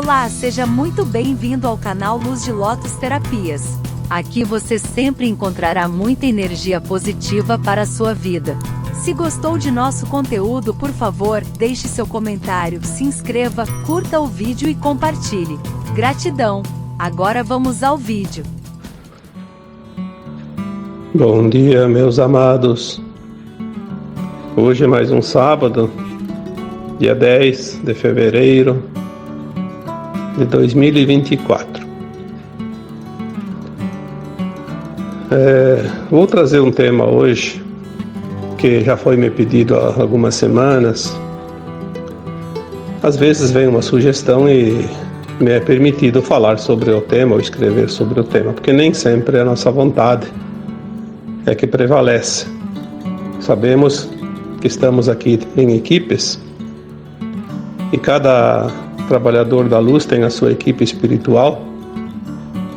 Olá, seja muito bem-vindo ao canal Luz de Lótus Terapias. Aqui você sempre encontrará muita energia positiva para a sua vida. Se gostou de nosso conteúdo, por favor, deixe seu comentário, se inscreva, curta o vídeo e compartilhe. Gratidão! Agora vamos ao vídeo. Bom dia, meus amados. Hoje é mais um sábado, dia 10 de fevereiro de 2024. Vou trazer um tema hoje que já foi me pedido há algumas semanas. Às vezes vem uma sugestão e me é permitido falar sobre o tema ou escrever sobre o tema, porque nem sempre é a nossa vontade é que prevalece. Sabemos que estamos aqui em equipes e cada trabalhador da luz tem a sua equipe espiritual.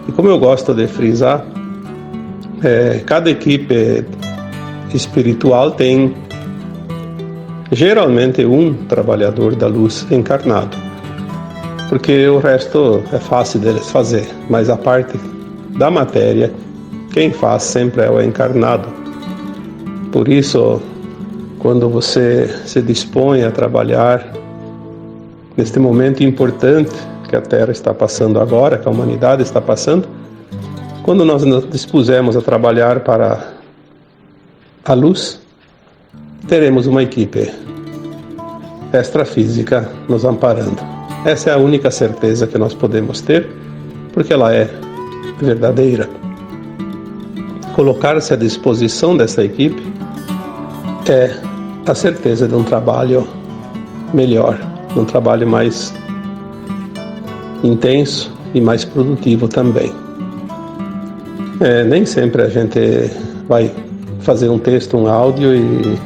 E como eu gosto de frisar, cada equipe espiritual tem geralmente um trabalhador da luz encarnado, porque o resto é fácil deles fazer, mas a parte da matéria, quem faz sempre é o encarnado. Por isso, quando você se dispõe a trabalhar neste momento importante que a Terra está passando agora, que a humanidade está passando, quando nós nos dispusemos a trabalhar para a luz, teremos uma equipe extrafísica nos amparando. Essa é a única certeza que nós podemos ter, porque ela é verdadeira. Colocar-se à disposição dessa equipe é a certeza de um trabalho melhor, de um trabalho mais intenso e mais produtivo também. Nem sempre a gente vai fazer um texto, um áudio e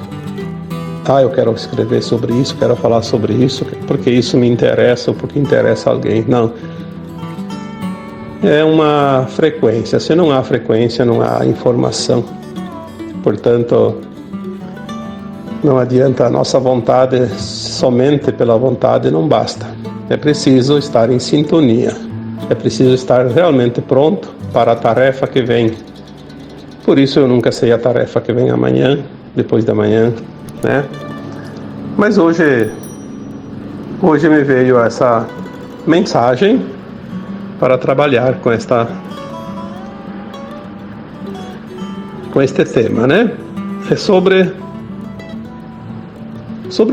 eu quero escrever sobre isso, quero falar sobre isso, porque isso me interessa ou porque interessa alguém. Não. É uma frequência. Se não há frequência, não há informação. Portanto, não adianta a nossa vontade, somente pela vontade não basta. É preciso estar em sintonia. É preciso estar realmente pronto para a tarefa que vem. Por isso eu nunca sei a tarefa que vem amanhã, depois da manhã, né? Mas hoje me veio essa mensagem para trabalhar com este tema, né? É sobre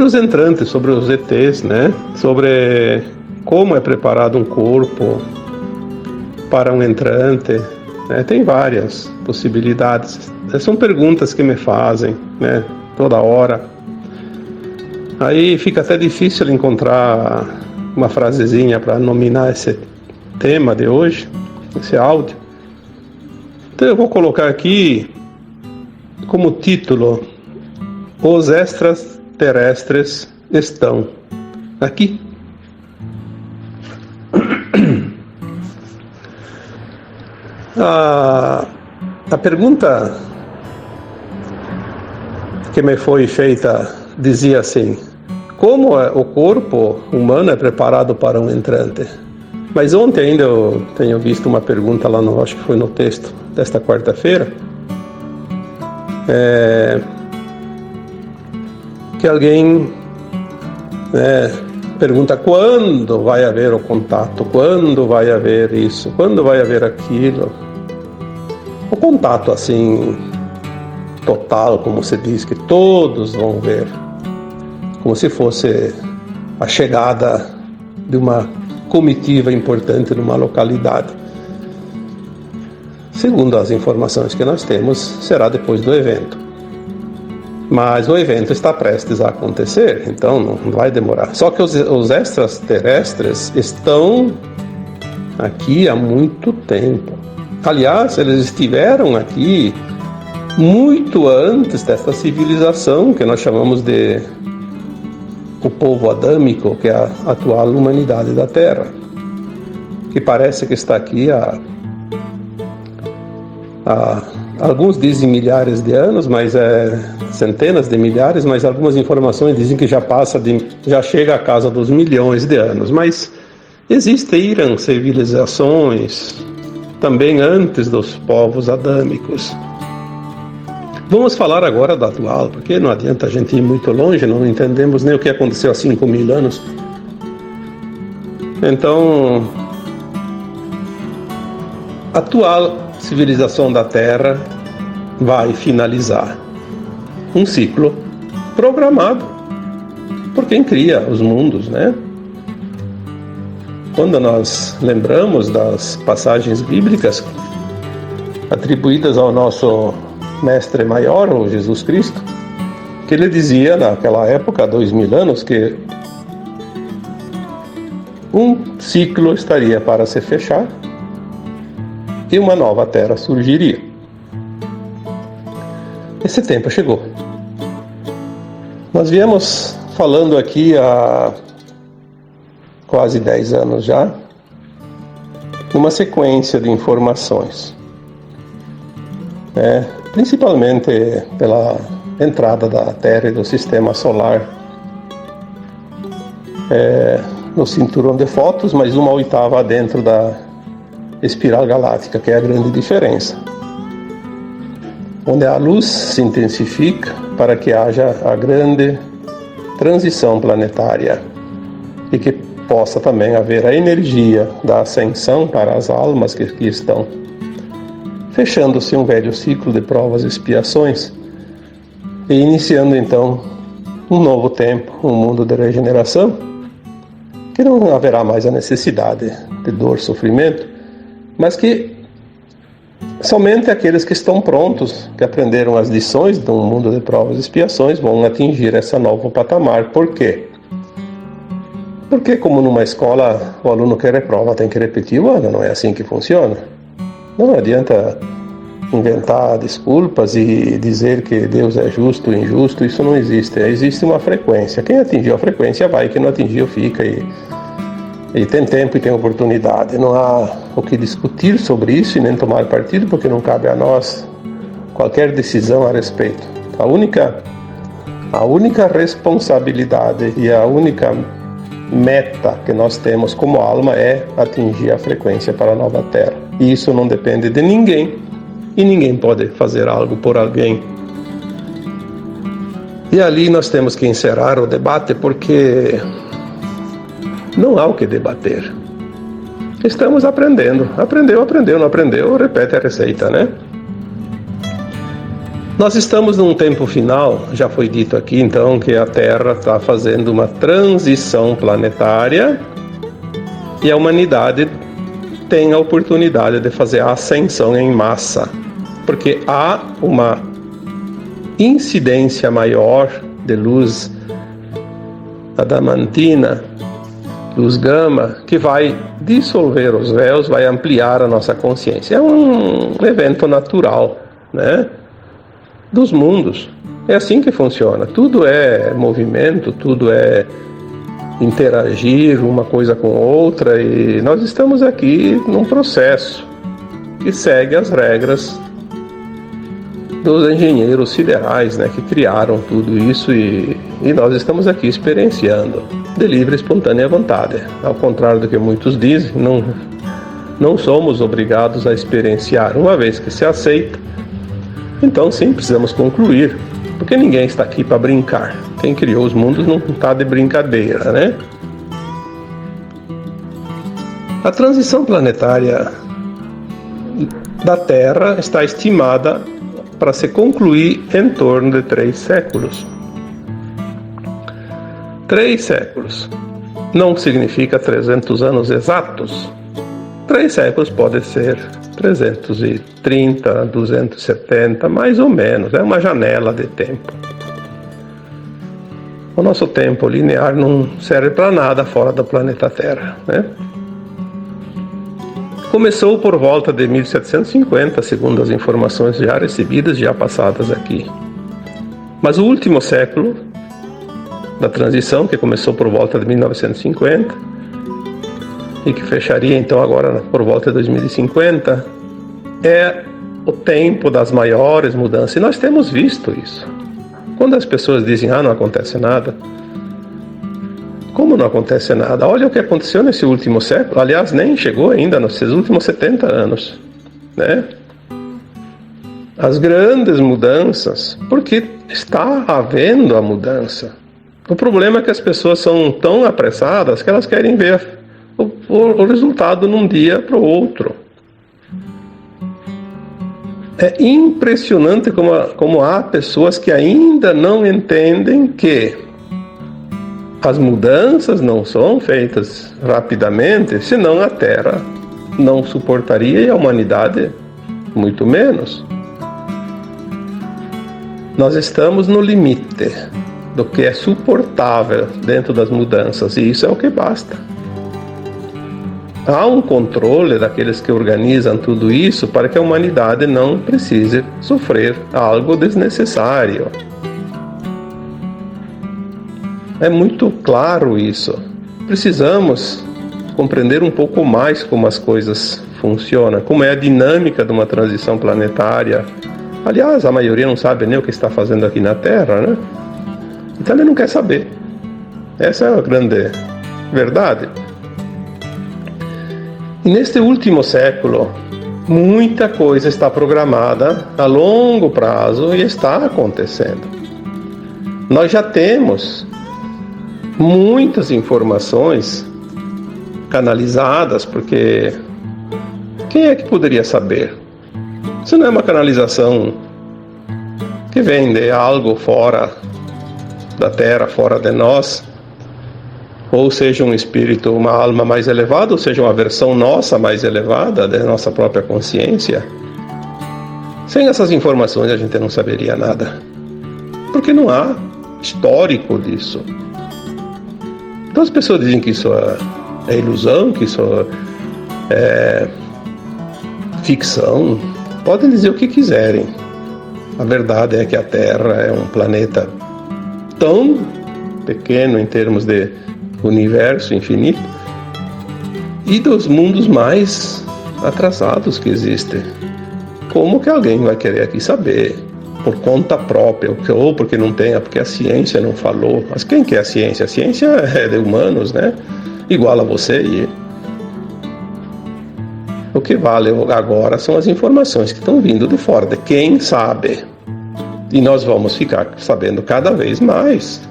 os entrantes, sobre os ETs, né? Sobre como é preparado um corpo para um entrante, né? Tem várias possibilidades. São perguntas que me fazem, né? Toda hora. Aí fica até difícil encontrar uma frasezinha para nominar esse tema de hoje, esse áudio. Então eu vou colocar aqui como título: Os extraterrestres estão aqui. A pergunta que me foi feita dizia assim: como o corpo humano é preparado para um entrante? Mas ontem ainda eu tenho visto uma pergunta lá acho que foi no texto desta quarta-feira, que alguém pergunta quando vai haver o contato, quando vai haver isso, quando vai haver aquilo. O contato assim, total, como se diz, que todos vão ver, como se fosse a chegada de uma comitiva importante numa localidade. Segundo as informações que nós temos, será depois do evento. Mas o evento está prestes a acontecer, então não vai demorar. Só que os extraterrestres estão aqui há muito tempo. Aliás, eles estiveram aqui muito antes desta civilização que nós chamamos de o povo adâmico, que é a atual humanidade da Terra, que parece que está aqui há alguns dizem milhares de anos, mas centenas de milhares, mas algumas informações dizem que já chega à casa dos milhões de anos, mas existiram civilizações também antes dos povos adâmicos. Vamos falar agora da atual, porque não adianta a gente ir muito longe, não entendemos nem o que aconteceu há 5.000 anos. Então, a atual civilização da Terra vai finalizar um ciclo programado por quem cria os mundos, né? Quando nós lembramos das passagens bíblicas atribuídas ao nosso mestre maior, o Jesus Cristo, que ele dizia naquela época, há 2.000 anos, que um ciclo estaria para se fechar e uma nova terra surgiria. Esse tempo chegou. Nós viemos falando aqui há quase 10 anos já, uma sequência de informações, principalmente pela entrada da Terra e do Sistema Solar no cinturão de Fóton, mas 1/8 dentro da espiral galáctica, que é a grande diferença, onde a luz se intensifica para que haja a grande transição planetária e que possa também haver a energia da ascensão para as almas que aqui estão, fechando-se um velho ciclo de provas e expiações e iniciando então um novo tempo, um mundo de regeneração, que não haverá mais a necessidade de dor, sofrimento, mas que somente aqueles que estão prontos, que aprenderam as lições de um mundo de provas e expiações, vão atingir esse novo patamar. Por quê? Porque, como numa escola, o aluno que reprova tem que repetir o ano, não é assim que funciona. Não adianta inventar desculpas e dizer que Deus é justo ou injusto, isso não existe. Existe uma frequência. Quem atingiu a frequência vai, quem não atingiu fica e tem tempo e tem oportunidade. Não há o que discutir sobre isso e nem tomar partido, porque não cabe a nós qualquer decisão a respeito. A única responsabilidade e a única meta que nós temos como alma é atingir a frequência para a nova Terra. E isso não depende de ninguém, e ninguém pode fazer algo por alguém. E ali nós temos que encerrar o debate, porque não há o que debater. Estamos aprendendo. Aprendeu, não aprendeu, repete a receita, né? Nós estamos num tempo final, já foi dito aqui então que a Terra está fazendo uma transição planetária e a humanidade tem a oportunidade de fazer a ascensão em massa, porque há uma incidência maior de luz adamantina, luz gama, que vai dissolver os véus, vai ampliar a nossa consciência. É um evento natural, né? Dos mundos. É assim que funciona. Tudo é movimento, tudo é interagir uma coisa com outra, e nós estamos aqui num processo que segue as regras dos engenheiros siderais, né, que criaram tudo isso, e nós estamos aqui experienciando de livre e espontânea vontade. Ao contrário do que muitos dizem, não somos obrigados a experienciar. Uma vez que se aceita, então sim, precisamos concluir, porque ninguém está aqui para brincar. Quem criou os mundos não está de brincadeira, né? A transição planetária da Terra está estimada para se concluir em torno de 3 séculos. 3 séculos não significa 300 anos exatos. 3 séculos pode ser 330, 270, mais ou menos. É uma janela de tempo. O nosso tempo linear não serve para nada fora do planeta Terra, né? Começou por volta de 1750, segundo as informações já recebidas, já passadas aqui. Mas o último século da transição, que começou por volta de 1950, e que fecharia então agora por volta de 2050, é o tempo das maiores mudanças. E nós temos visto isso. Quando as pessoas dizem, não acontece nada, Como não acontece nada? Olha o que aconteceu nesse último século. Aliás, nem chegou ainda nesses últimos 70 anos, né? As grandes mudanças, porque está havendo a mudança. O problema é que as pessoas são tão apressadas que elas querem ver o resultado num dia para o outro. É impressionante como há pessoas que ainda não entendem que as mudanças não são feitas rapidamente, senão a Terra não suportaria e a humanidade muito menos. Nós estamos no limite do que é suportável dentro das mudanças, e isso é o que basta. Há um controle daqueles que organizam tudo isso para que a humanidade não precise sofrer algo desnecessário. É muito claro isso. Precisamos compreender um pouco mais como as coisas funcionam, como é a dinâmica de uma transição planetária. Aliás, a maioria não sabe nem o que está fazendo aqui na Terra, né? Então ele não quer saber. Essa é a grande verdade. E neste último século, muita coisa está programada a longo prazo e está acontecendo. Nós já temos muitas informações canalizadas, porque quem é que poderia saber? Isso não é uma canalização que vem de algo fora da Terra, fora de nós, ou seja um espírito, uma alma mais elevada, ou seja uma versão nossa mais elevada da nossa própria consciência. Sem essas informações a gente não saberia nada, porque não há histórico disso. Então as pessoas dizem que isso é ilusão, que isso é ficção. Podem dizer o que quiserem. A verdade é que a Terra é um planeta tão pequeno em termos de universo infinito e dos mundos mais atrasados que existem. Como que alguém vai querer aqui saber por conta própria, ou porque não tem, porque a ciência não falou? Mas quem que é a ciência? A ciência é de humanos, né? Igual a você e o que vale agora são as informações que estão vindo de fora, de quem sabe. E nós vamos ficar sabendo cada vez mais,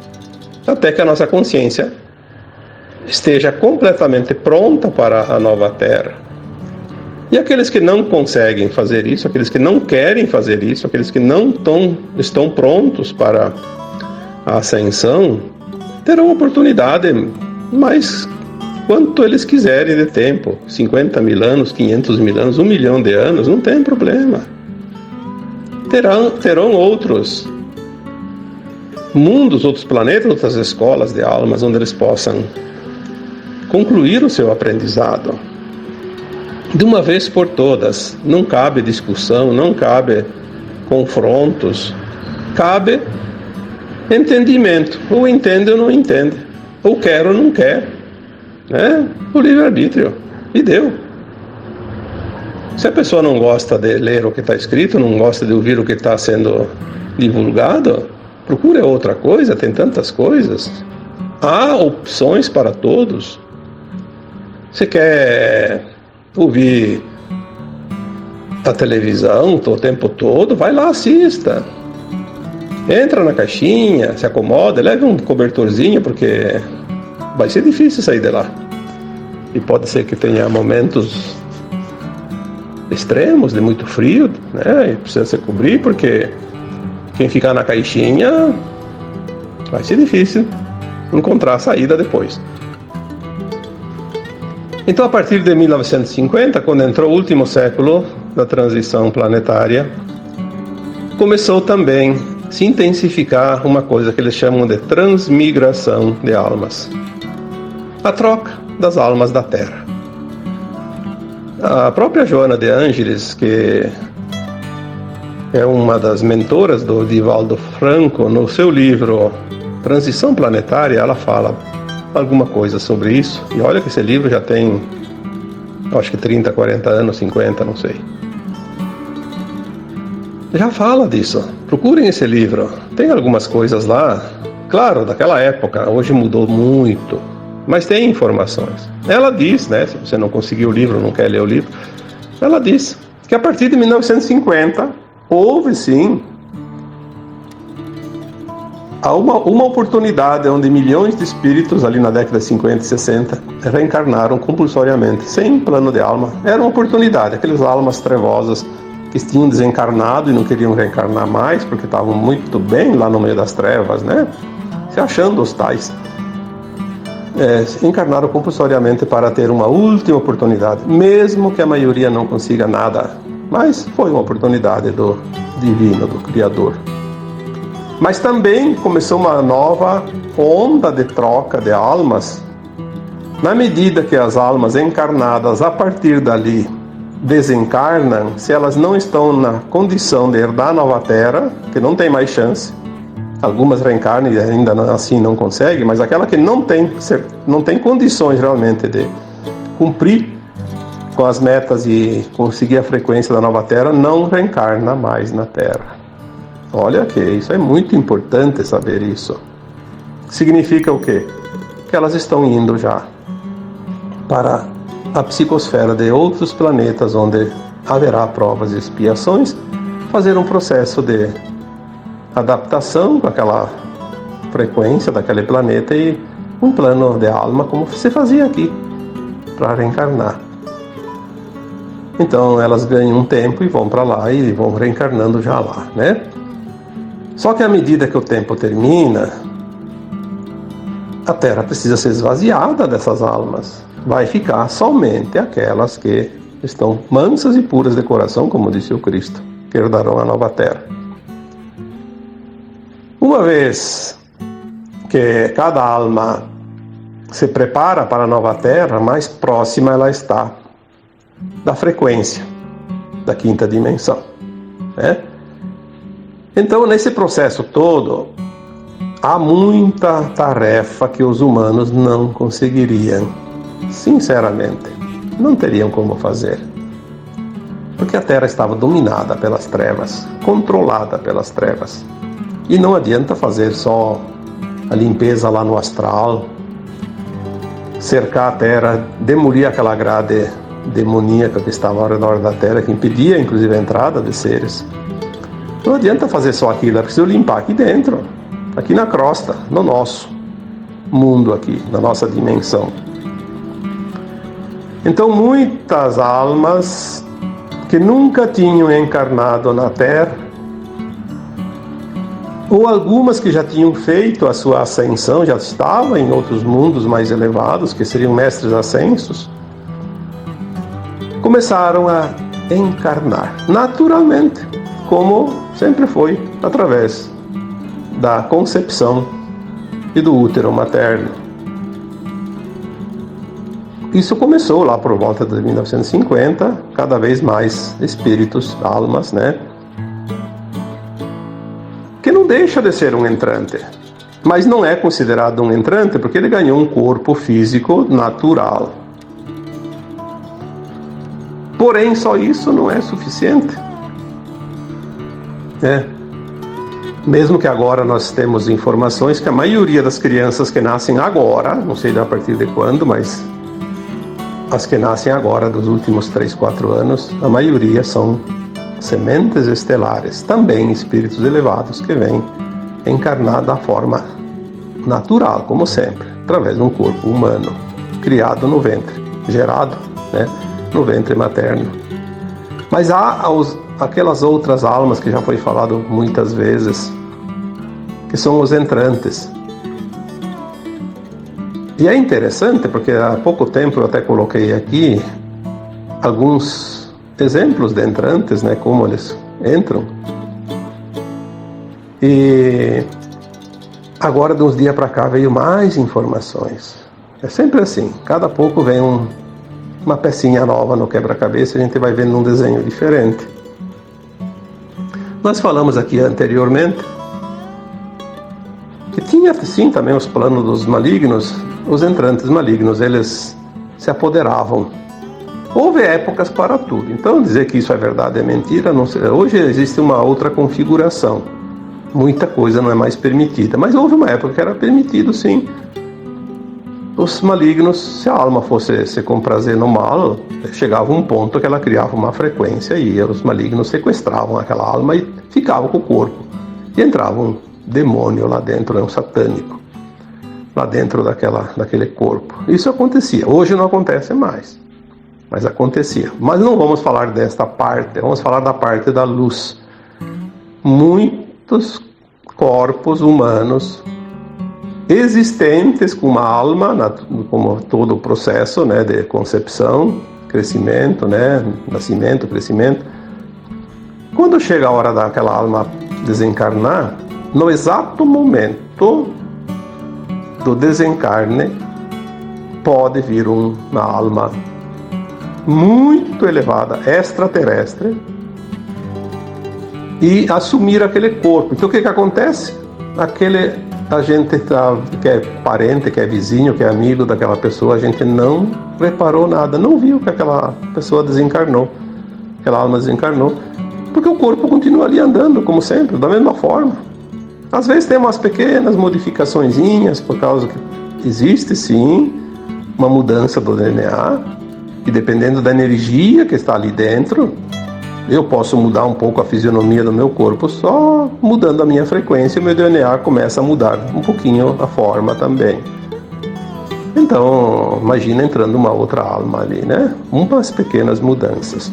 até que a nossa consciência esteja completamente pronta para a nova Terra. E aqueles que não conseguem fazer isso, aqueles que não querem fazer isso, aqueles que não estão prontos para a ascensão, terão oportunidade, mas quanto eles quiserem de tempo, 50 mil anos, 500 mil anos, 1 milhão de anos, não tem problema. Terão outros mundos, outros planetas, outras escolas de almas, onde eles possam concluir o seu aprendizado. De uma vez por todas, não cabe discussão, não cabe confrontos, cabe entendimento. Ou entende ou não entende, ou quer ou não quer, né? O livre-arbítrio, e deu. Se a pessoa não gosta de ler o que está escrito, não gosta de ouvir o que está sendo divulgado, procure outra coisa, tem tantas coisas. Há opções para todos. Você quer ouvir a televisão o tempo todo? Vai lá, assista. Entra na caixinha, se acomoda, leve um cobertorzinho, porque vai ser difícil sair de lá. E pode ser que tenha momentos extremos, de muito frio, né? E precisa se cobrir, porque quem ficar na caixinha vai ser difícil encontrar a saída depois. Então, a partir de 1950, quando entrou o último século da transição planetária, começou também a se intensificar uma coisa que eles chamam de transmigração de almas. A troca das almas da Terra. A própria Joana de Ângeles, que é uma das mentoras do Divaldo Franco, no seu livro Transição Planetária, ela fala alguma coisa sobre isso. E olha que esse livro já tem, acho que 30, 40 anos, 50, não sei. Já fala disso. Procurem esse livro. Tem algumas coisas lá, claro, daquela época. Hoje mudou muito. mas tem informações. Ela diz, né, se você não conseguiu o livro, não quer ler o livro, ela diz que a partir de 1950 houve sim uma oportunidade onde milhões de espíritos ali na década de 50 e 60 reencarnaram compulsoriamente, sem plano de alma. Era uma oportunidade, aquelas almas trevosas que tinham desencarnado e não queriam reencarnar mais porque estavam muito bem lá no meio das trevas, né? Se achando os tais. Encarnaram compulsoriamente para ter uma última oportunidade, mesmo que a maioria não consiga nada, mas foi uma oportunidade do divino, do Criador. Mas também começou uma nova onda de troca de almas, na medida que as almas encarnadas a partir dali desencarnam, se elas não estão na condição de herdar a nova terra, que não tem mais chance, algumas reencarnam e ainda assim não conseguem, mas aquela que não tem condições realmente de cumprir com as metas e conseguir a frequência da nova terra, não reencarna mais na terra. Olha que isso é muito importante saber isso. Significa o quê? Que elas estão indo já para a psicosfera de outros planetas, onde haverá provas e expiações, fazer um processo de adaptação com aquela frequência daquele planeta e um plano de alma, como se fazia aqui, para reencarnar. Então elas ganham um tempo e vão para lá e vão reencarnando já lá, né? Só que à medida que o tempo termina, a Terra precisa ser esvaziada dessas almas. Vai ficar somente aquelas que estão mansas e puras de coração, como disse o Cristo, que herdarão a nova Terra. Uma vez que cada alma se prepara para a nova Terra, mais próxima ela está da frequência da quinta dimensão, né? Então, nesse processo todo, há muita tarefa que os humanos não conseguiriam. Sinceramente, não teriam como fazer. Porque a Terra estava dominada pelas trevas, controlada pelas trevas. E não adianta fazer só a limpeza lá no astral, cercar a Terra, demolir aquela grade demoníaca que estava ao redor da Terra, que impedia inclusive a entrada de seres. Não adianta fazer só aquilo, é preciso limpar aqui dentro, aqui na crosta, no nosso mundo aqui, na nossa dimensão. Então muitas almas que nunca tinham encarnado na Terra, ou algumas que já tinham feito a sua ascensão, já estavam em outros mundos mais elevados, que seriam mestres ascensos, começaram a encarnar naturalmente, como sempre foi, através da concepção e do útero materno. Isso começou lá por volta de 1950, cada vez mais espíritos, almas, né? Que não deixa de ser um entrante, mas não é considerado um entrante porque ele ganhou um corpo físico natural. Porém, só isso não é suficiente. Mesmo que agora nós temos informações que a maioria das crianças que nascem agora, não sei a partir de quando, mas as que nascem agora dos últimos 3, 4 anos, a maioria são sementes estelares, também espíritos elevados que vêm encarnar da forma natural, como sempre, através de um corpo humano, criado no ventre, gerado, né, no ventre materno. Mas há aquelas outras almas que já foi falado muitas vezes, que são os entrantes. E é interessante porque há pouco tempo eu até coloquei aqui alguns exemplos de entrantes, né, como eles entram. E agora de uns dias para cá veio mais informações. É sempre assim, cada pouco vem uma pecinha nova no quebra-cabeça, a gente vai vendo um desenho diferente. Nós falamos aqui anteriormente que tinha sim também os planos dos malignos, os entrantes malignos, eles se apoderavam. Houve épocas para tudo, então dizer que isso é verdade é mentira, não sei. Hoje existe uma outra configuração, muita coisa não é mais permitida, mas houve uma época que era permitido sim os malignos, se a alma fosse se comprazer no mal, chegava um ponto que ela criava uma frequência e os malignos sequestravam aquela alma e ficavam com o corpo. E entrava um demônio lá dentro, um satânico, lá dentro daquele corpo. Isso acontecia. Hoje não acontece mais, mas acontecia. Mas não vamos falar desta parte, vamos falar da parte da luz. Muitos corpos humanos existentes com uma alma, como todo o processo, né, de concepção, crescimento, né, nascimento, crescimento. Quando chega a hora daquela alma desencarnar, no exato momento do desencarne, pode vir uma alma muito elevada, extraterrestre, e assumir aquele corpo. Então o que acontece? A gente que é parente, que é vizinho, que é amigo daquela pessoa, a gente não reparou nada, não viu que aquela pessoa desencarnou, aquela alma desencarnou, porque o corpo continua ali andando, como sempre, da mesma forma. Às vezes tem umas pequenas modificaçõezinhas, por causa que existe sim uma mudança do DNA, e dependendo da energia que está ali dentro, eu posso mudar um pouco a fisionomia do meu corpo, só mudando a minha frequência, o meu DNA começa a mudar um pouquinho a forma também. Então, imagina entrando uma outra alma ali, né? Umas pequenas mudanças.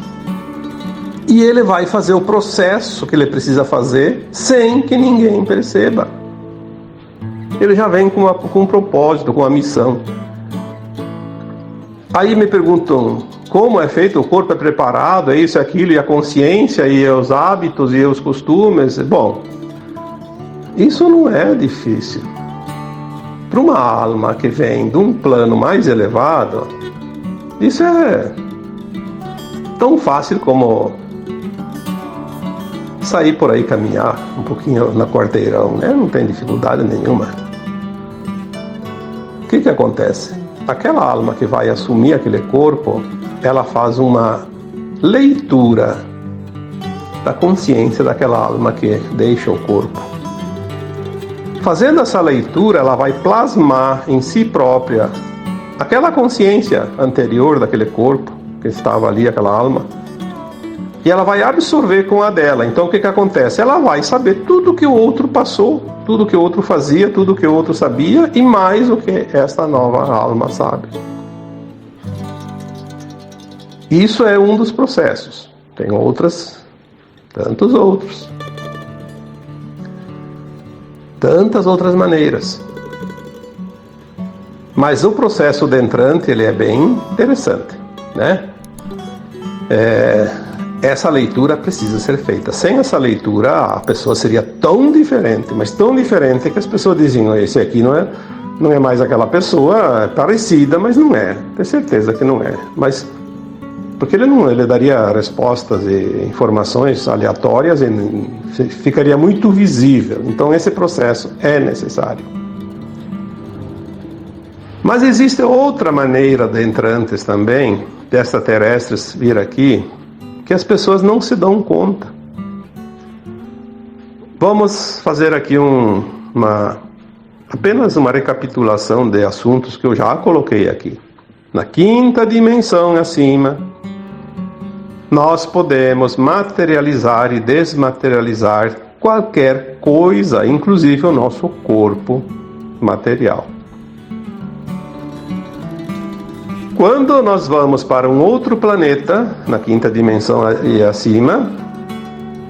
E ele vai fazer o processo que ele precisa fazer sem que ninguém perceba. Ele já vem com um propósito, com uma missão. Aí me perguntam, como é feito? O corpo é preparado, é isso, é aquilo, e a consciência, e os hábitos, e os costumes? Bom, isso não é difícil. Para uma alma que vem de um plano mais elevado, isso é tão fácil como sair por aí, caminhar um pouquinho na quarteirão, né? Não tem dificuldade nenhuma. O que acontece? Aquela alma que vai assumir aquele corpo, ela faz uma leitura da consciência daquela alma que deixa o corpo. Fazendo essa leitura, ela vai plasmar em si própria aquela consciência anterior daquele corpo, que estava ali, aquela alma, e ela vai absorver com a dela. Então o que acontece? Ela vai saber tudo que o outro passou, tudo que o outro fazia, tudo que o outro sabia, e mais o que esta nova alma sabe. Isso é um dos processos. Tem tantos outros. Tantas outras maneiras. Mas o processo do entrante, ele é bem interessante, né? Essa leitura precisa ser feita. Sem essa leitura, a pessoa seria tão diferente, mas tão diferente, que as pessoas diziam, esse aqui não é mais aquela pessoa, é parecida, mas não é. Tenho certeza que não é. Mas porque ele daria respostas e informações aleatórias e ficaria muito visível. Então esse processo é necessário. Mas existe outra maneira de entrantes também, de extraterrestres vir aqui, que as pessoas não se dão conta. Vamos fazer aqui apenas uma recapitulação de assuntos que eu já coloquei aqui. Na quinta dimensão acima, nós podemos materializar e desmaterializar qualquer coisa, inclusive o nosso corpo material. Quando nós vamos para um outro planeta, na quinta dimensão e acima,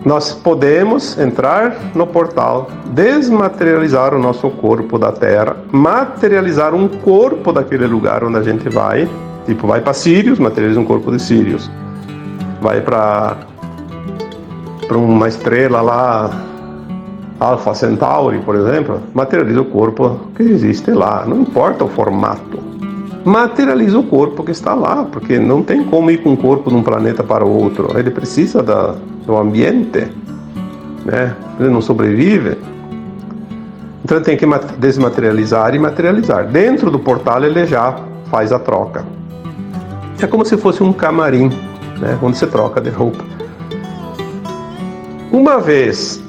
nós podemos entrar no portal, desmaterializar o nosso corpo da Terra, materializar um corpo daquele lugar onde a gente vai. Tipo, vai para Sirius, materializa um corpo de Sirius. Vai para uma estrela lá, Alpha Centauri, por exemplo, materializa o corpo que existe lá, não importa o formato. Materializa o corpo que está lá, porque não tem como ir com o corpo de um planeta para o outro. Ele precisa do ambiente, né? Ele não sobrevive. Então ele tem que desmaterializar e materializar. Dentro do portal ele já faz a troca. É como se fosse um camarim, né? Onde você troca de roupa. Uma vez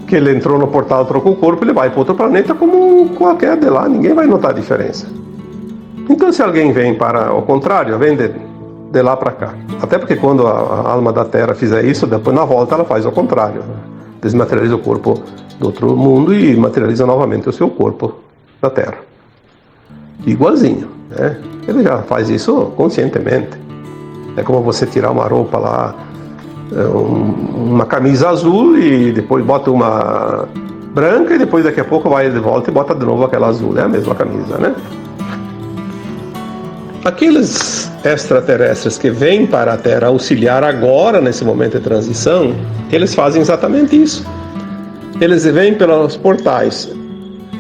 que ele entrou no portal e trocou o corpo, ele vai para outro planeta como qualquer de lá. Ninguém vai notar a diferença. Então, se alguém vem para, ao contrário, vem de lá para cá. Até porque quando a alma da Terra fizer isso, depois na volta ela faz ao contrário. Desmaterializa o corpo do outro mundo e materializa novamente o seu corpo na Terra. Igualzinho, né? Ele já faz isso conscientemente. É como você tirar uma roupa lá, uma camisa azul e depois bota uma branca e depois daqui a pouco vai de volta e bota de novo aquela azul. É a mesma camisa, né? Aqueles extraterrestres que vêm para a Terra auxiliar agora, nesse momento de transição, eles fazem exatamente isso. Eles vêm pelos portais.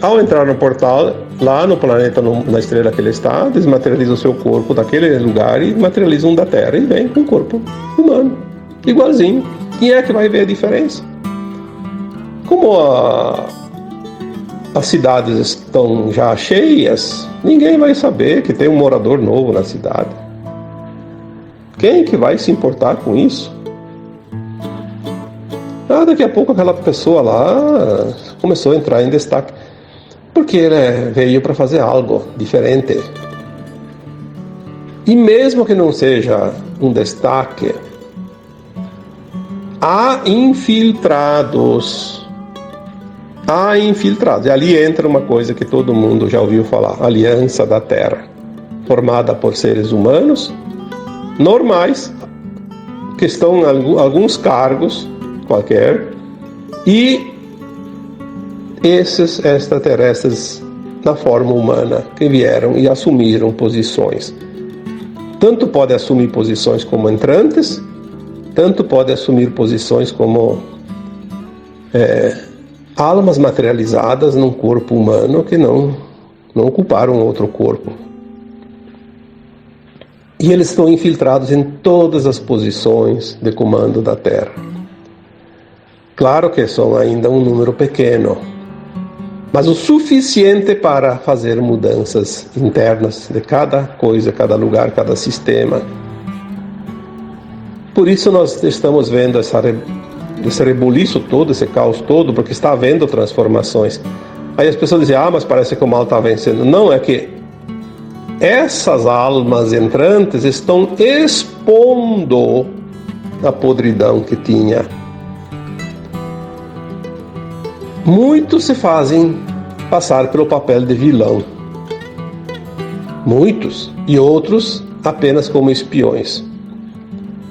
Ao entrar no portal, lá no planeta, na estrela que ele está, desmaterializa o seu corpo daquele lugar e materializa um da Terra. E vem com o corpo humano, igualzinho. Quem é que vai ver a diferença? Como as cidades estão já cheias, ninguém vai saber que tem um morador novo na cidade. Quem que vai se importar com isso? Daqui a pouco aquela pessoa lá começou a entrar em destaque, porque ele veio para fazer algo diferente. E mesmo que não seja um destaque, há infiltrados. E ali entra uma coisa que todo mundo já ouviu falar: Aliança da Terra, formada por seres humanos normais, que estão em alguns cargos qualquer, e esses extraterrestres na forma humana que vieram e assumiram posições. Tanto pode assumir posições como entrantes, tanto pode assumir posições como almas materializadas num corpo humano que não ocuparam outro corpo. E eles estão infiltrados em todas as posições de comando da Terra. Claro que são ainda um número pequeno, mas o suficiente para fazer mudanças internas de cada coisa, cada lugar, cada sistema. Por isso nós estamos vendo esse rebuliço todo, esse caos todo, porque está havendo transformações. Aí as pessoas dizem: mas parece que o mal está vencendo. Não, é que essas almas entrantes estão expondo a podridão que tinha. Muitos se fazem passar pelo papel de vilão. Muitos. E outros apenas como espiões.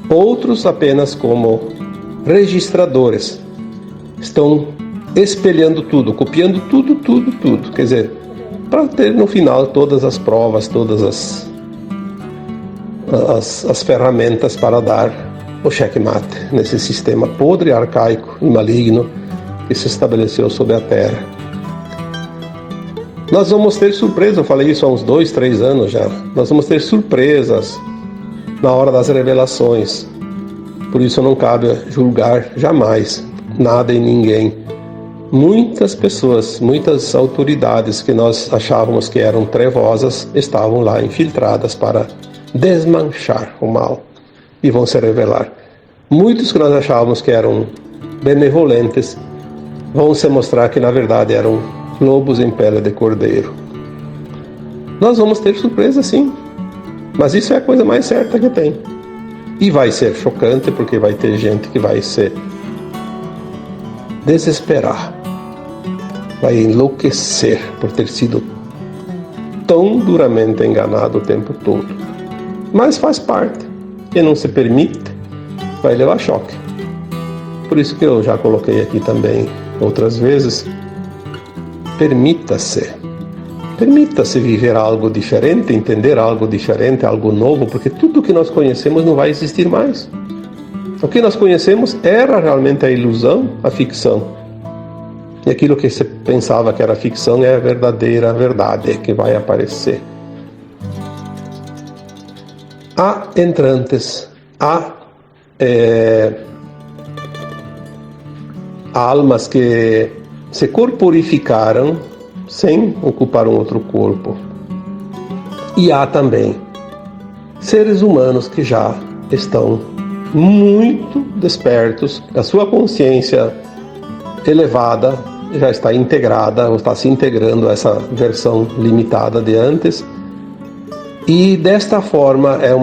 Outros apenas como registradores. Estão espelhando tudo, copiando tudo. Quer dizer, para ter no final todas as provas, todas as ferramentas para dar o checkmate nesse sistema podre, arcaico e maligno que se estabeleceu sobre a Terra. Nós vamos ter surpresas, eu falei isso há uns 2, 3 anos já. Nós vamos ter surpresas na hora das revelações. Por isso não cabe julgar jamais nada e ninguém. Muitas pessoas, muitas autoridades que nós achávamos que eram trevosas, estavam lá infiltradas para desmanchar o mal e vão se revelar. Muitos que nós achávamos que eram benevolentes vão se mostrar que na verdade eram lobos em pele de cordeiro. Nós vamos ter surpresa, sim, mas isso é a coisa mais certa que tem. E vai ser chocante, porque vai ter gente que vai se desesperar, vai enlouquecer por ter sido tão duramente enganado o tempo todo. Mas faz parte. Quem não se permite vai levar choque. Por isso que eu já coloquei aqui também outras vezes: permita-se viver algo diferente, entender algo diferente, algo novo, porque tudo que nós conhecemos não vai existir mais. O que nós conhecemos era realmente a ilusão, a ficção. E aquilo que você pensava que era ficção é a verdadeira verdade que vai aparecer. Há entrantes, há almas que se corporificaram sem ocupar um outro corpo. E há também seres humanos que já estão muito despertos, a sua consciência elevada já está integrada, ou está se integrando a essa versão limitada de antes, E desta forma é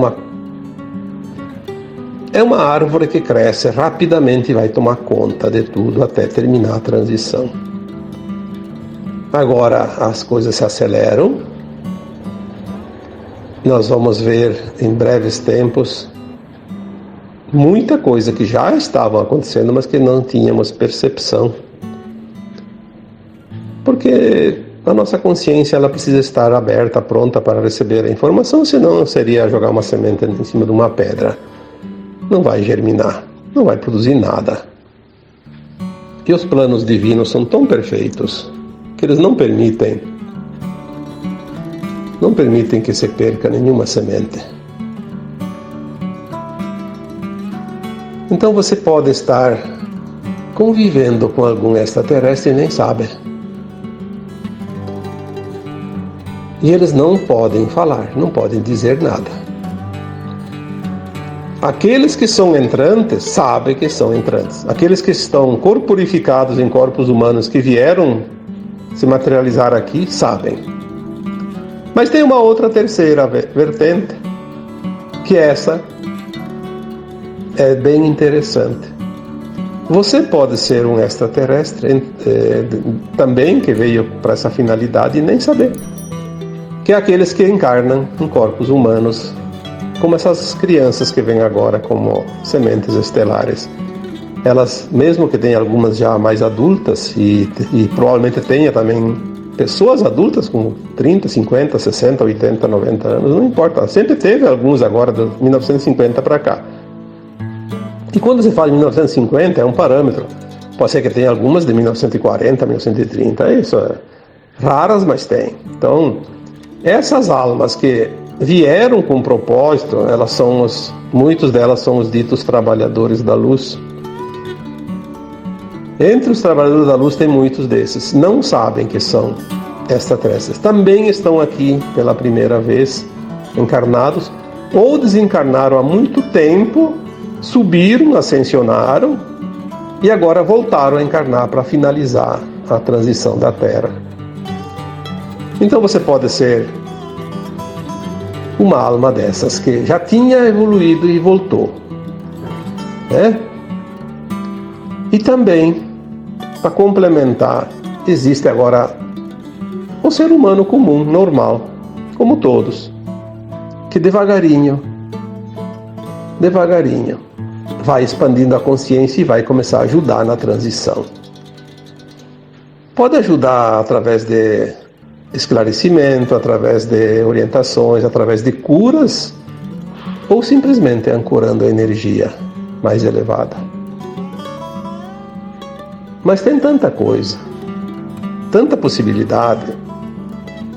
uma árvore que cresce rapidamente e vai tomar conta de tudo até terminar a transição. Agora as coisas se aceleram. Nós vamos ver em breves tempos muita coisa que já estava acontecendo, mas que não tínhamos percepção. Porque a nossa consciência ela precisa estar aberta, pronta para receber a informação, senão seria jogar uma semente em cima de uma pedra. Não vai germinar, não vai produzir nada. E os planos divinos são tão perfeitos que eles não permitem que se perca nenhuma semente. Então você pode estar convivendo com algum extraterrestre e nem sabe. E eles não podem falar, não podem dizer nada. Aqueles que são entrantes sabem que são entrantes. Aqueles que estão corporificados em corpos humanos que vieram se materializar aqui sabem. Mas tem uma outra terceira vertente, que essa é bem interessante. Você pode ser um extraterrestre também que veio para essa finalidade e nem saber. Que é aqueles que encarnam em corpos humanos, como essas crianças que vêm agora como sementes estelares. Elas, mesmo que tenham algumas já mais adultas, e provavelmente tenha também pessoas adultas com 30, 50, 60, 80, 90 anos, não importa. Sempre teve alguns agora, de 1950 para cá. E quando se fala em 1950, é um parâmetro. Pode ser que tenha algumas de 1940, 1930, isso é raras, mas tem. Então, essas almas que vieram com propósito, muitos delas são os ditos trabalhadores da luz. Entre os trabalhadores da luz tem muitos desses, não sabem que são extraterrestres. Também estão aqui pela primeira vez encarnados, ou desencarnaram há muito tempo, subiram, ascensionaram e agora voltaram a encarnar para finalizar a transição da Terra. Então você pode ser uma alma dessas que já tinha evoluído e voltou, né? E também, para complementar, existe agora o ser humano comum, normal, como todos, que devagarinho vai expandindo a consciência e vai começar a ajudar na transição. Pode ajudar através de esclarecimento, através de orientações, através de curas, ou simplesmente ancorando a energia mais elevada. Mas tem tanta coisa, tanta possibilidade,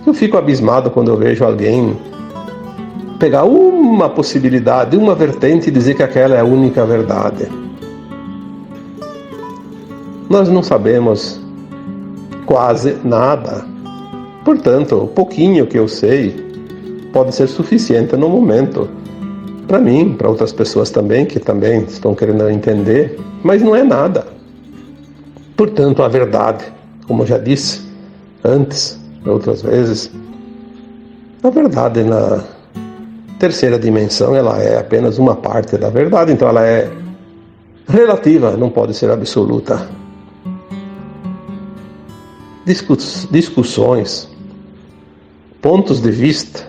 que eu fico abismado quando eu vejo alguém pegar uma possibilidade, uma vertente e dizer que aquela é a única verdade. Nós não sabemos quase nada. Portanto, o pouquinho que eu sei pode ser suficiente no momento. Para mim, para outras pessoas também, que também estão querendo entender, mas não é nada. Portanto, a verdade, como eu já disse antes, outras vezes, a verdade na terceira dimensão, ela é apenas uma parte da verdade, então ela é relativa, não pode ser absoluta. Discussões, pontos de vista,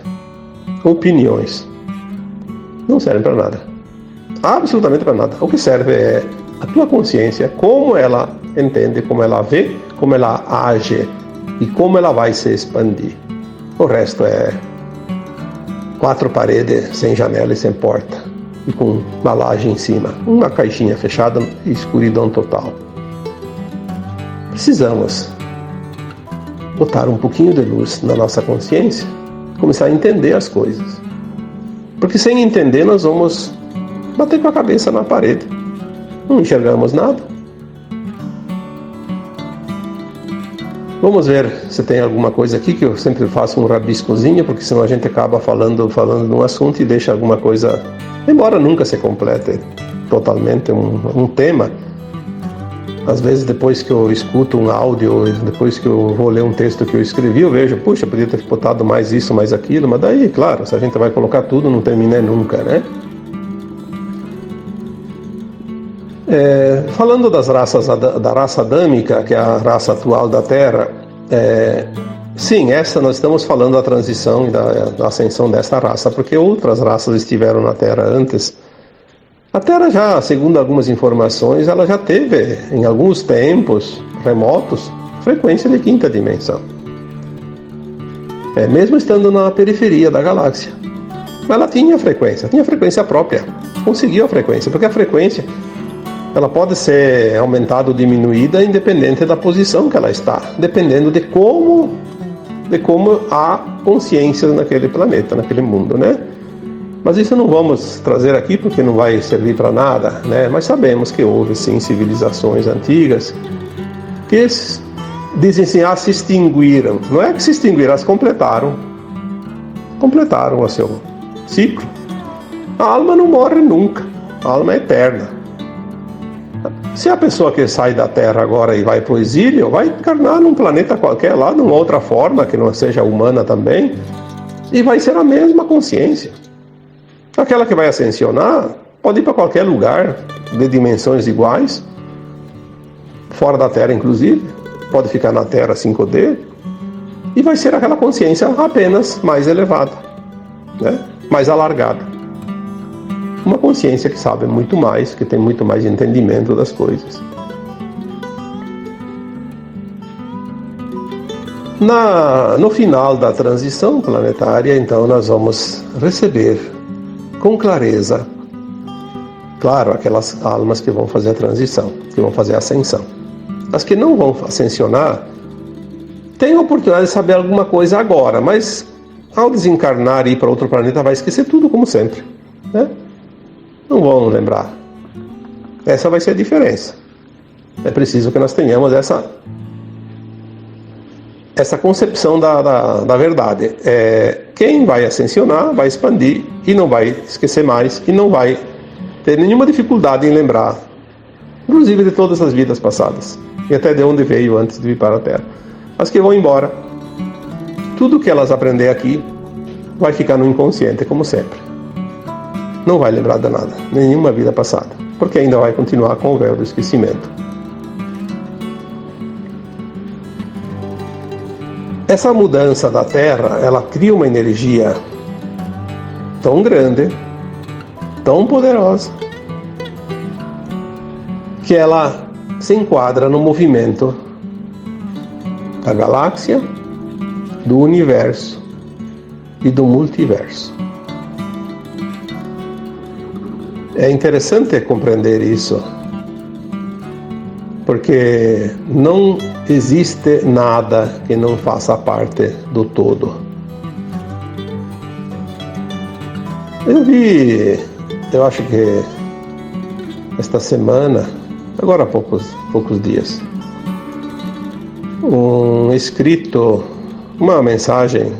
opiniões, não servem para nada. Absolutamente para nada. O que serve é a tua consciência, como ela entende, como ela vê, como ela age e como ela vai se expandir. O resto é quatro paredes sem janela e sem porta e com uma laje em cima, uma caixinha fechada e escuridão total. Precisamos botar um pouquinho de luz na nossa consciência, começar a entender as coisas, porque sem entender nós vamos bater com a cabeça na parede, não enxergamos nada. Vamos ver se tem alguma coisa aqui, que eu sempre faço um rabiscozinho, porque senão a gente acaba falando de um assunto e deixa alguma coisa, embora nunca se complete totalmente um tema, Às vezes, depois que eu escuto um áudio, depois que eu vou ler um texto que eu escrevi, eu vejo, puxa, podia ter botado mais isso, mais aquilo, mas daí, claro, se a gente vai colocar tudo, não termina nunca, né? Falando das raças, da raça adâmica, que é a raça atual da Terra, sim, essa nós estamos falando da transição e da ascensão dessa raça, porque outras raças estiveram na Terra antes. A Terra já, segundo algumas informações, ela já teve, em alguns tempos remotos, frequência de quinta dimensão. Mesmo estando na periferia da galáxia. Ela tinha frequência própria. Conseguiu a frequência, porque a frequência ela pode ser aumentada ou diminuída independente da posição que ela está, dependendo de como há consciência naquele planeta, naquele mundo, né? Mas isso não vamos trazer aqui porque não vai servir para nada, né? Mas sabemos que houve sim civilizações antigas que dizem assim, se extinguiram. Não é que se extinguiram, elas completaram o seu ciclo. A alma não morre nunca, a alma é eterna. Se a pessoa que sai da Terra agora e vai para o exílio, vai encarnar num planeta qualquer lá, numa outra forma, que não seja humana também, e vai ser a mesma consciência. Aquela que vai ascensionar pode ir para qualquer lugar de dimensões iguais, fora da Terra inclusive, pode ficar na Terra 5D, e vai ser aquela consciência apenas mais elevada, né? Mais alargada. Uma consciência que sabe muito mais, que tem muito mais entendimento das coisas. No final da transição planetária, então, nós vamos receber com clareza, claro, aquelas almas que vão fazer a transição, que vão fazer a ascensão. As que não vão ascensionar têm a oportunidade de saber alguma coisa agora, mas ao desencarnar e ir para outro planeta vai esquecer tudo como sempre, né? Não vão lembrar. Essa vai ser a diferença. É preciso que nós tenhamos essa concepção da verdade. Quem vai ascensionar vai expandir e não vai esquecer mais e não vai ter nenhuma dificuldade em lembrar, inclusive de todas as vidas passadas e até de onde veio antes de vir para a Terra. As que vão embora, tudo que elas aprender aqui vai ficar no inconsciente, como sempre. Não vai lembrar de nada, nenhuma vida passada, porque ainda vai continuar com o véu do esquecimento. Essa mudança da Terra, ela cria uma energia tão grande, tão poderosa, que ela se enquadra no movimento da galáxia, do universo e do multiverso. É interessante compreender isso, porque não existe nada que não faça parte do todo. Eu acho que esta semana, agora há poucos dias, um escrito, uma mensagem.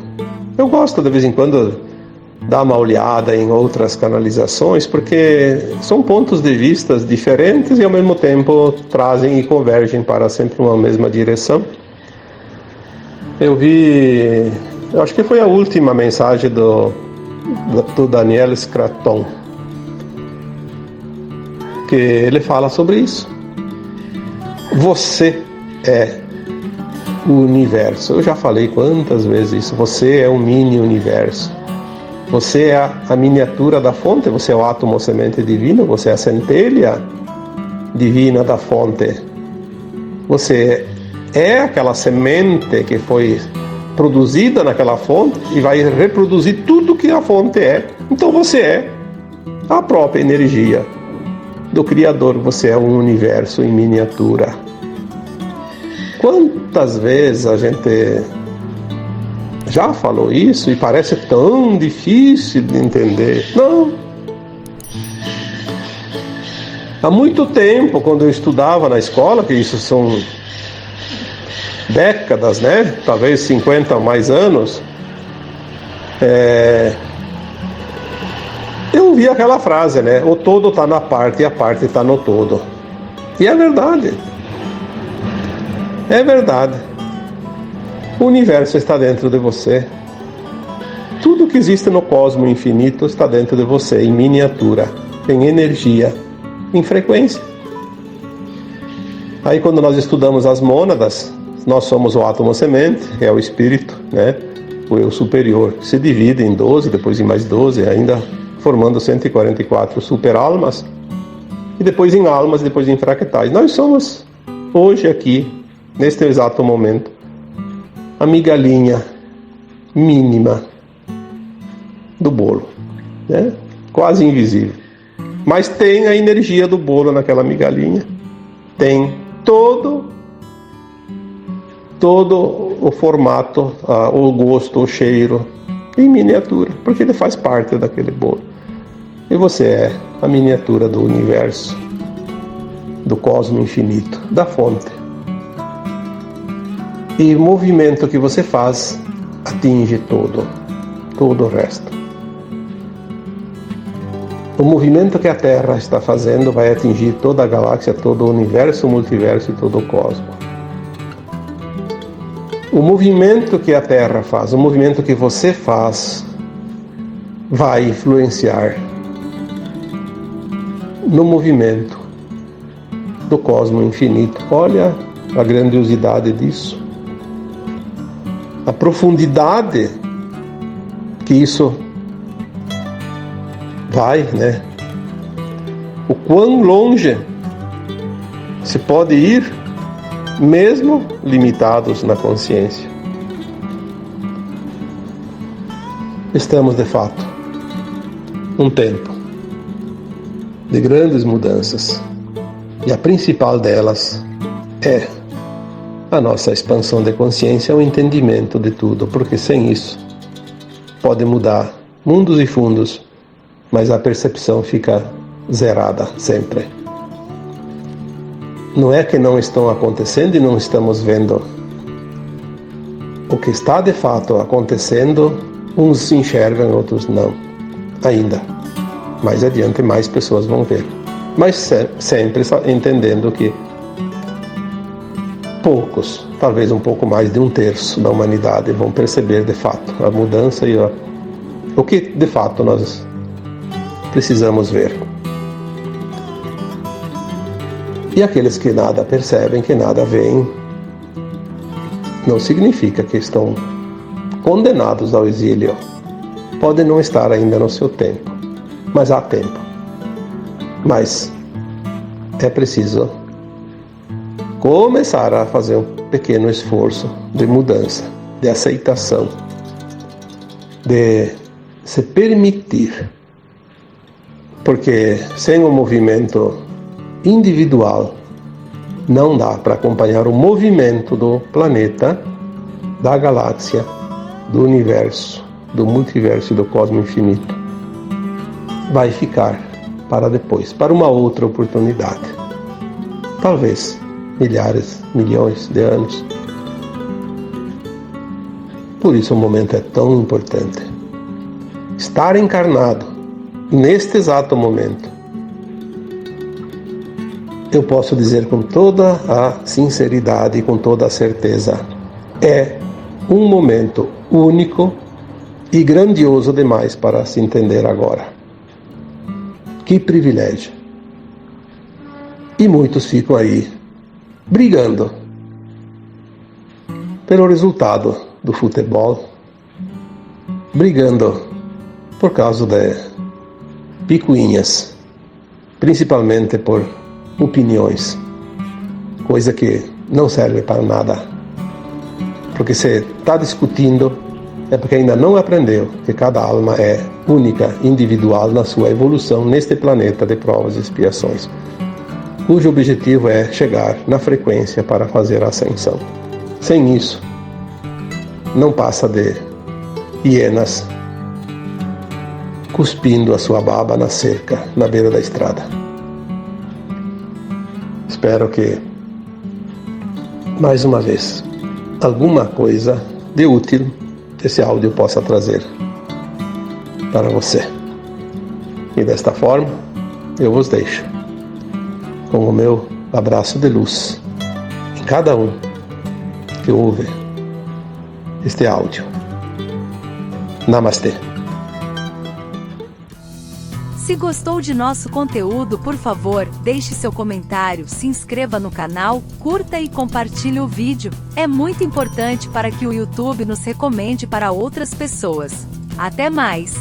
Eu gosto de vez em quando dar uma olhada em outras canalizações, porque são pontos de vista diferentes e ao mesmo tempo trazem e convergem para sempre uma mesma direção. Eu acho que foi a última mensagem do Daniel Scraton, que ele fala sobre isso. Você é o universo. Eu já falei quantas vezes isso. Você é um mini universo. Você é a miniatura da fonte, você é o átomo ou semente divino, você é a centelha divina da fonte. Você é aquela semente que foi produzida naquela fonte e vai reproduzir tudo que a fonte é. Então você é a própria energia do Criador, você é um universo em miniatura. Quantas vezes a gente já falou isso e parece tão difícil de entender? Não. Há muito tempo, quando eu estudava na escola, que isso são décadas, né? Talvez 50 ou mais anos, eu ouvi aquela frase, né? O todo está na parte e a parte está no todo. E é verdade. É verdade. O universo está dentro de você. Tudo que existe no cosmos infinito está dentro de você, em miniatura, em energia, em frequência. Aí quando nós estudamos as mônadas, nós somos o átomo semente, é o espírito, né? O eu superior, que se divide em 12, depois em mais 12, ainda formando 144 super-almas, e depois em almas, depois em fractais. Nós somos, hoje aqui, neste exato momento, a migalhinha mínima do bolo, né? Quase invisível. Mas tem a energia do bolo naquela migalhinha, tem todo o formato, o gosto, o cheiro, em miniatura, porque ele faz parte daquele bolo. E você é a miniatura do universo, do cosmos infinito, da fonte. E o movimento que você faz atinge todo o resto. O movimento que a Terra está fazendo vai atingir toda a galáxia, todo o universo, o multiverso e todo o cosmos. O movimento que a Terra faz, o movimento que você faz, vai influenciar no movimento do cosmos infinito. Olha a grandiosidade disso. A profundidade que isso vai, né? O quão longe se pode ir, mesmo limitados na consciência. Estamos, de fato, num tempo de grandes mudanças, e a principal delas é a nossa expansão de consciência, o entendimento de tudo, porque sem isso pode mudar mundos e fundos, mas a percepção fica zerada sempre. Não é que não estão acontecendo e não estamos vendo. O que está de fato acontecendo, uns se enxergam, outros não. Ainda. Mais adiante, mais pessoas vão ver. Mas sempre entendendo que poucos, talvez um pouco mais de 1/3 da humanidade, vão perceber de fato a mudança e o que de fato nós precisamos ver. E aqueles que nada percebem, que nada veem, não significa que estão condenados ao exílio. Podem não estar ainda no seu tempo, mas há tempo. Mas é preciso começar a fazer um pequeno esforço de mudança, de aceitação, de se permitir. Porque sem o movimento individual não dá para acompanhar o movimento do planeta, da galáxia, do universo, do multiverso e do cosmos infinito. Vai ficar para depois, para uma outra oportunidade. Talvez milhares, milhões de anos. Por isso o momento é tão importante. Estar encarnado neste exato momento, eu posso dizer com toda a sinceridade e com toda a certeza, é um momento único e grandioso demais para se entender agora. Que privilégio! E muitos ficam aí brigando pelo resultado do futebol, brigando por causa de picuinhas, principalmente por opiniões, coisa que não serve para nada. Porque se está discutindo, é porque ainda não aprendeu que cada alma é única, individual na sua evolução neste planeta de provas e expiações, cujo objetivo é chegar na frequência para fazer a ascensão. Sem isso, não passa de hienas cuspindo a sua baba na cerca, na beira da estrada. Espero que, mais uma vez, alguma coisa de útil esse áudio possa trazer para você. E desta forma, eu vos deixo com o meu abraço de luz em cada um que ouve este áudio. Namastê. Se gostou de nosso conteúdo, por favor, deixe seu comentário, se inscreva no canal, curta e compartilhe o vídeo. É muito importante para que o YouTube nos recomende para outras pessoas. Até mais!